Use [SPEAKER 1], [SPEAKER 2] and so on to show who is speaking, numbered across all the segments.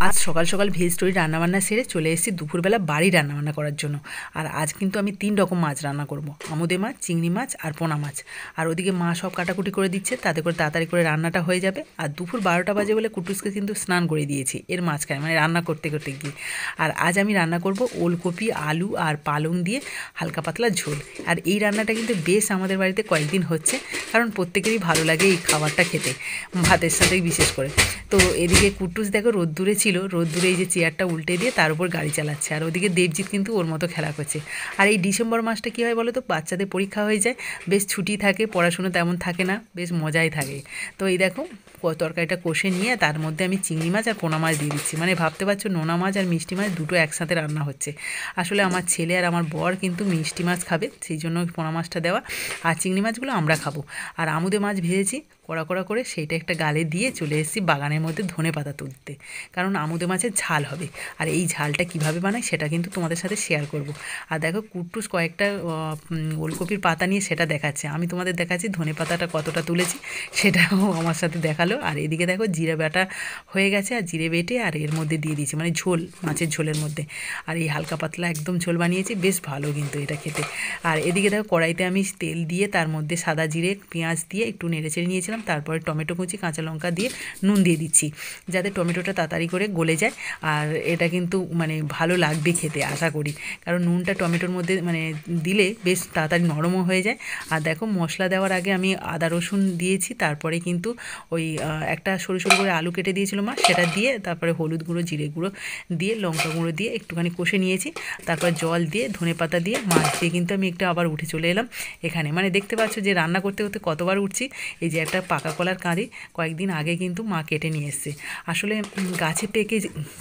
[SPEAKER 1] আজ সকাল সকাল ভেজ স্টোরি রান্নাবান্না সেরে চলে এসেছি দুপুরবেলা বাড়ি রান্নাবান্না করার জন্য। আর আজ কিন্তু আমি 3 রকম মাছ রান্না করব, আমুদে মাছ, চিংড়ি মাছ আর পোনা মাছ। আর ওদিকে মা সব কাটাকুটি করে দিচ্ছে, তাতে করে তাড়াতাড়ি করে রান্নাটা হয়ে যাবে। আর দুপুর 12টা বাজে বলে কুটুসকে কিন্তু স্নান করে দিয়েছি এর মাঝখানে, মানে রান্না করতে করতে গিয়ে। আর আজ আমি রান্না করব ওলকপি, আলু আর পালং দিয়ে হালকা পাতলা ঝোল। আর এই রান্নাটা কিন্তু বেশ আমাদের বাড়িতে কয়েকদিন হচ্ছে, কারণ প্রত্যেকেরই ভালো লাগে এই খাবারটা খেতে, ভাতের সাথেই বিশেষ করে। তো এদিকে কুটুস দেখো রোদ্দুরে ছিল, রোদ্দুরে এই যে চেয়ারটা উল্টে দিয়ে তার উপর গাড়ি চালাচ্ছে। আর ওদিকে দেবজিৎ কিন্তু ওর মতো খেলা করছে। আর এই ডিসেম্বর মাসটা কী হয় বলো তো, বাচ্চাদের পরীক্ষা হয়ে যায়, বেশ ছুটি থাকে, পড়াশুনো তেমন থাকে না, বেশ মজাই থাকে। তো এই দেখো তরকারিটা কষে নিয়ে তার মধ্যে আমি চিংড়ি মাছ আর পোনা মাছ দিয়ে দিচ্ছি। মানে ভাবতে পারছো নোনা মাছ আর মিষ্টি মাছ দুটো একসাথে রান্না হচ্ছে। আসলে আমার ছেলে আর আমার বর কিন্তু মিষ্টি মাছ খাবে, সেই জন্য পোনা মাছটা দেওয়া, আর চিংড়ি মাছগুলো আমরা খাবো। আর আমুদে মাছ ভেজেছি কড়া কড়া করে, সেইটা একটা গালে দিয়ে চলে এসেছি বাগানের মধ্যে ধনে পাতা তুলতে, কারণ আমুদে মাছের ঝাল হবে। আর এই ঝালটা কিভাবে বানাই সেটা কিন্তু তোমাদের সাথে শেয়ার করব। আর দেখো কুট্টুস কয়েকটা ওলকপির পাতা নিয়ে সেটা দেখাচ্ছে, আমি তোমাদের দেখাচ্ছি ধনে পাতাটা কতটা তুলেছি, সেটাও আমার সাথে দেখালো। আর এদিকে দেখো জিরে বাটা হয়ে গেছে, আর জিরে বেটে আর এর মধ্যে দিয়ে দিয়েছি, মানে ঝোল, মাছের ঝোলের মধ্যে। আর এই হালকা পাতলা একদম ঝোল বানিয়েছি, বেশ ভালো কিন্তু এটা খেতে। আর এদিকে দেখো কড়াইতে আমি তেল দিয়ে তার মধ্যে সাদা জিরে পেঁয়াজ দিয়ে একটু নেড়েচেড়ে নিয়েছিলাম, তারপরে টমেটো কুচি কাঁচা লঙ্কা দিয়ে নুন দিয়ে দিচ্ছি, যাতে টমেটোটা তাড়াতাড়ি করে গলে যায়। আর এটা কিন্তু মানে ভালো লাগবে খেতে আশা করি, কারণ নুনটা টমেটোর মধ্যে মানে দিলে বেশ তাড়াতাড়ি নরমও হয়ে যায়। আর দেখো মশলা দেওয়ার আগে আমি আদা রসুন দিয়েছি, তারপরে কিন্তু ওই একটা সরু সরু করে আলু কেটে দিয়েছিল মা, সেটা দিয়ে তারপরে হলুদ গুঁড়ো, জিরে গুঁড়ো দিয়ে, লঙ্কা গুঁড়ো দিয়ে একটুখানি কষে নিয়েছি। তারপর জল দিয়ে ধনে পাতা দিয়ে মাছ দিয়ে কিন্তু আমি একটু আবার উঠে চলে এলাম এখানে। মানে দেখতে পাচ্ছ যে রান্না করতে করতে কতবার উঠছি। এই যে একটা পাকা কলার কাঁদি কয়েকদিন আগে কিন্তু মা কেটে নিয়ে এসছে। আসলে গাছে পেকে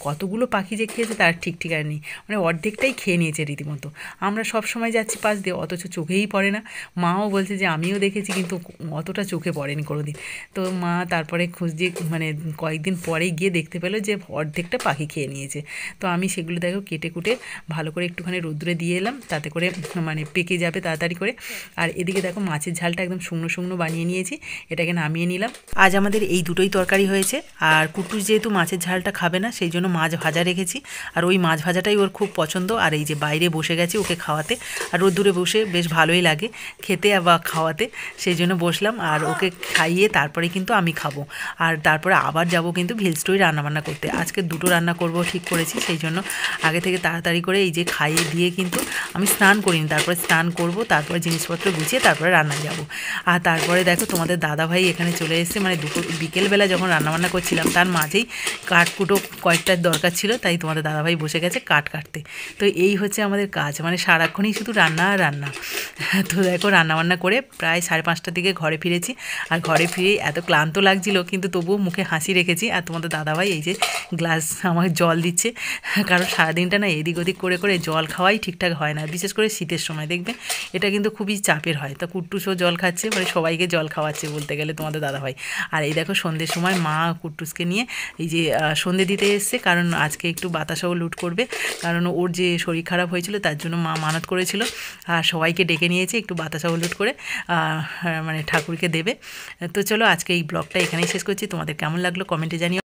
[SPEAKER 1] কতগুলো পাখি যে খেয়েছে তার ঠিক ঠিকানা নেই, মানে অর্ধেকটাই খেয়ে নিয়েছে রীতিমতো। আমরা সব সময় যাচ্ছি পাশ দিয়ে, অথচ চোখেই পড়ে না। মাও বলছে যে আমিও দেখেছি কিন্তু অতটা চোখে পড়েনি কোনোদিন। তো মা তারপরে খুঁজে মানে কয়েকদিন পরেই গিয়ে দেখতে পেলো যে অর্ধেকটা পাখি খেয়ে নিয়েছে। তো আমি সেগুলো দেখো কেটে কুটে ভালো করে একটুখানি রোদ্দুরে দিয়ে এলাম, তাতে করে মানে পেকে যাবে তাড়াতাড়ি করে। আর এদিকে দেখো মাছের ঝালটা একদম শুকনো শুকনো বানিয়ে নিয়েছি, এটাকে নামিয়ে নিলাম। আজ আমাদের এই দুটোই তরকারি হয়েছে। আর কুটুস যেহেতু মাছের ঝালটা খাবে না, সেই জন্য মাছ ভাজা রেখেছি, আর ওই মাছ ভাজাটাই ওর খুব পছন্দ। আর এই যে বাইরে বসে গেছি ওকে খাওয়াতে, আর রোদ্দুরে বসে বেশ ভালোই লাগে খেতে বা খাওয়াতে, সেই জন্য বসলাম আর ওকে খাইয়ে তারপরে কিন্তু আমি খাবো। আর তারপরে আবার যাব কিন্তু ভেজ স্টোরি রান্নাবান্না করতে। আজকে দুটো রান্না করব ঠিক করেছি, সেই জন্য আগে থেকে তাড়াতাড়ি করে এই যে খাইয়ে দিয়ে কিন্তু আমি স্নান করিনি, তারপরে স্নান করব, তারপরে জিনিসপত্র গুছিয়ে তারপরে রান্না যাব। আর তারপরে দেখো তোমাদের দাদাভাই এখানে চলে এসেছে, মানে দুপুর বিকেলবেলা যখন রান্নাবান্না করছিলাম তার মাঝেই কাঠকুটো কয়েকটার দরকার ছিল, তাই তোমাদের দাদাভাই বসে গেছে কাঠ কাটতে। তো এই হচ্ছে আমাদের কাজ, মানে সারাক্ষণই শুধু রান্না আর রান্না। তো দেখো রান্নাবান্না করে প্রায় 5:30টার দিকে ঘরে ফিরেছি। আর ঘরে ফিরেই এত ক্লান্ত লাগছিল, কিন্তু তবুও মুখে হাসি রেখেছি। আর তোমাদের দাদাভাই এই যে গ্লাস আমাকে জল দিচ্ছে, কারণ সারাদিনটা না এদিক ওদিক করে করে জল খাওয়াই ঠিকঠাক হয় না, বিশেষ করে শীতের সময় দেখবে এটা কিন্তু খুবই চাপের হয়। তা কুট্টুসও জল খাচ্ছে, মানে সবাইকে জল খাওয়াচ্ছে বলতে গেলে তোমাদের দাদাভাই। আর এই দেখো সন্ধ্যের সময় মা কুট্টুসকে নিয়ে এই যে সন্ধ্যে দিতে এসছে, কারণ আজকে একটু বাতাসাও লুট করবে, কারণ ওর যে শরীর খারাপ হয়েছিল তার জন্য মা মানত করেছিল। আর সবাইকে ডেকে নিয়েছে একটু বাতাসাও লুট করে মানে ঠাকুরকে দেবে। তো চলো আজকে এই ব্লগটা এখানেই শেষ করছি, তোমাদের কেমন লাগলো কমেন্টে জানিও।